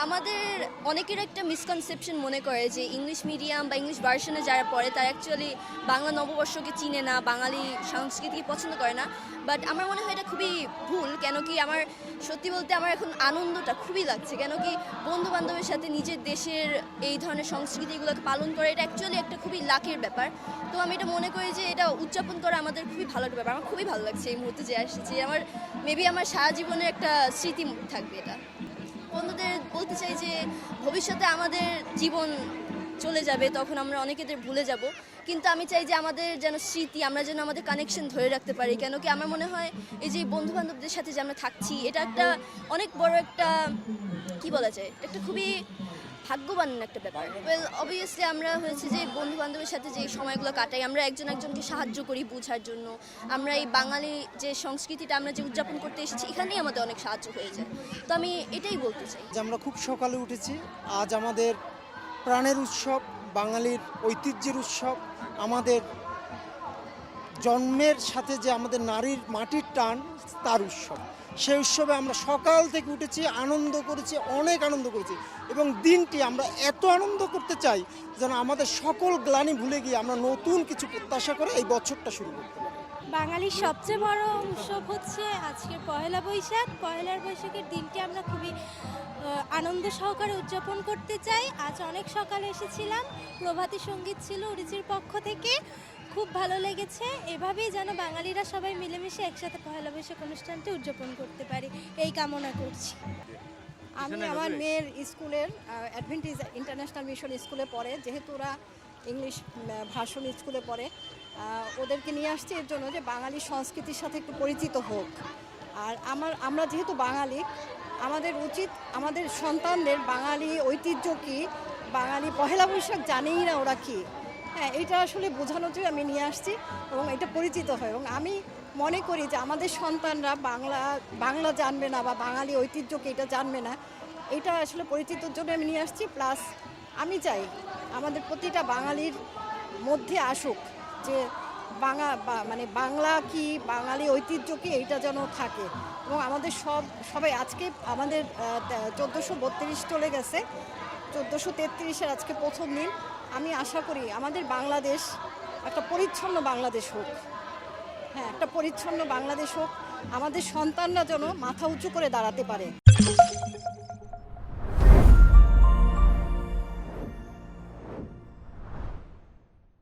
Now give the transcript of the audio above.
আমাদের অনেকের একটা মিসকনসেপশন মনে করে যে ইংলিশ মিডিয়াম বা ইংলিশ ভার্সনে যারা পড়ে তারা অ্যাকচুয়ালি বাংলা নববর্ষকে চিনে না, বাঙালি সংস্কৃতিকে পছন্দ করে না। বাট আমার মনে হয় এটা খুবই ভুল। কেন কি আমার সত্যি বলতে আমার এখন আনন্দটা খুবই লাগছে। কেন কি বন্ধু বান্ধবের সাথে নিজের দেশের এই ধরনের সংস্কৃতিগুলোকে পালন করে এটা অ্যাকচুয়ালি একটা খুবই লাকের ব্যাপার। তো আমি এটা মনে করি যে এটা উদযাপন করা আমাদের খুবই ভালো একটা ব্যাপার। আমার খুবই ভালো লাগছে এই মুহূর্তে যে আসছে। আমার মেবি আমার সারা জীবনের একটা স্মৃতি থাকবে এটা। বন্ধুদের বলতে চাই যে ভবিষ্যতে আমাদের জীবন চলে যাবে, তখন আমরা অনেকেদের ভুলে যাব, কিন্তু আমি চাই যে আমাদের যেন স্মৃতি, আমরা যেন আমাদের কানেকশন ধরে রাখতে পারি। কেন কি আমার মনে হয় এই যে বন্ধু বান্ধবদের সাথে যে আমরা থাকছি এটা একটা অনেক বড় একটা কি বলা যায়, একটা খুবই ভাগ্যবান একটা ব্যাপার। অবভিয়াসলি আমরা হয়েছে যে বন্ধু বান্ধবের সাথে যে সময়গুলো কাটাই, আমরা একজন একজনকে সাহায্য করি বোঝার জন্য। আমরা এই বাঙালি যে সংস্কৃতিটা আমরা যে উদযাপন করতে এসেছি এখানেই আমাদের অনেক সাহায্য হয়ে যায়। তো আমি এটাই বলতে চাই যে আমরা খুব সকালে উঠেছি। আজ আমাদের প্রাণের উৎসব, বাঙালির ঐতিহ্যের উৎসব, আমাদের জন্মের সাথে যে আমাদের নারীর মাটির টান তার উৎসব। সেই উৎসবে আমরা সকাল থেকে উঠেছি, আনন্দ করেছি, অনেক আনন্দ করেছি এবং দিনটি আমরা এত আনন্দ করতে চাই যেন আমাদের সকল গ্লানি ভুলে গিয়ে আমরা নতুন কিছু প্রত্যাশা করে এই বছরটা শুরু করতে পারি। বাঙালির সবচেয়ে বড় উৎসব হচ্ছে আজকের পহেলা বৈশাখ। পহেলা বৈশাখের দিনটি আমরা খুবই আনন্দ সহকারে উদযাপন করতে চাই। আজ অনেক সকালে এসেছিলাম, প্রভাতী সঙ্গীত ছিল উড়িচির পক্ষ থেকে, খুব ভালো লেগেছে। এভাবেই যেন বাঙালিরা সবাই মিলেমিশে একসাথে পহেলা বৈশাখ অনুষ্ঠানটি উদযাপন করতে পারি এই কামনা করছি। আমি আমার মেয়ের স্কুলের অ্যাডভেন্টিজ ইন্টারন্যাশনাল মিশন স্কুলে পড়ে, যেহেতু ওরা ইংলিশ ভার্সন স্কুলে পড়ে, ওদেরকে নিয়ে আসছি এর জন্য যে বাঙালি সংস্কৃতির সাথে একটু পরিচিত হোক। আর আমরা যেহেতু বাঙালি, আমাদের উচিত আমাদের সন্তানদের বাঙালি ঐতিহ্য কী, বাঙালি পহেলা বৈশাখ জানেই না ওরা কী। হ্যাঁ, এইটা আসলে বোঝানোর জন্য আমি নিয়ে আসছি এবং এটা পরিচিত হয়। এবং আমি মনে করি যে আমাদের সন্তানরা বাংলা জানবে না বা বাঙালি ঐতিহ্যকে এটা জানবে না, এটা আসলে পরিচিতর জন্য আমি নিয়ে আসছি। প্লাস আমি চাই আমাদের প্রতিটা বাঙালির মধ্যে আসুক যে মানে বাংলা কি, বাঙালি ঐতিহ্য কি, এইটা যেন থাকে। এবং আমাদের সবাই আজকে আমাদের 1432 চলে গেছে, 1433-এর আজকে প্রথম দিন। আমি আশা করি আমাদের বাংলাদেশ একটা পরিচ্ছন্ন বাংলাদেশ হোক। হ্যাঁ, একটা পরিচ্ছন্ন বাংলাদেশ হোক, আমাদের সন্তানরা যেন মাথা উঁচু করে দাঁড়াতে পারে।